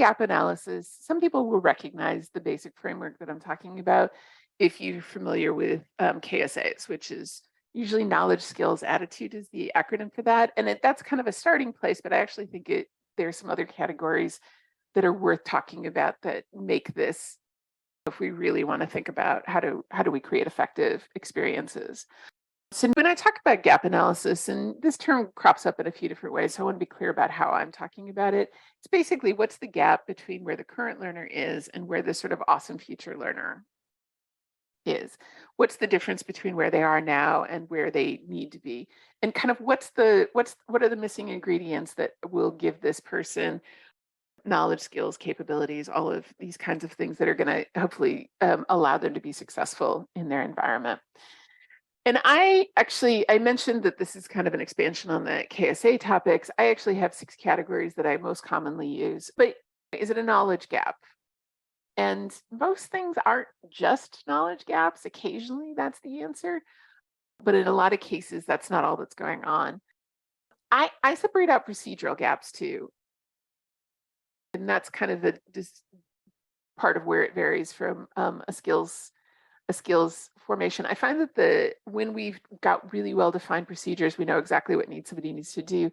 gap analysis, some people will recognize the basic framework that I'm talking about if you're familiar with KSAs, which is usually knowledge, skills, attitude is the acronym for that. And that's kind of a starting place, but I actually think there's some other categories that are worth talking about that make this, if we really want to think about how do we create effective experiences. So when I talk about gap analysis, and this term crops up in a few different ways, so I want to be clear about how I'm talking about it. It's basically what's the gap between where the current learner is and where the sort of awesome future learner is. What's the difference between where they are now and where they need to be? And kind of what are the missing ingredients that will give this person knowledge, skills, capabilities, all of these kinds of things that are going to hopefully allow them to be successful in their environment. And I mentioned that this is kind of an expansion on the KSA topics. I actually have 6 categories that I most commonly use. But is it a knowledge gap? And most things aren't just knowledge gaps. Occasionally, that's the answer. But in a lot of cases, that's not all that's going on. I separate out procedural gaps too. And that's kind of just part of where it varies from a skills formation. I find that when we've got really well-defined procedures, we know exactly what somebody needs to do.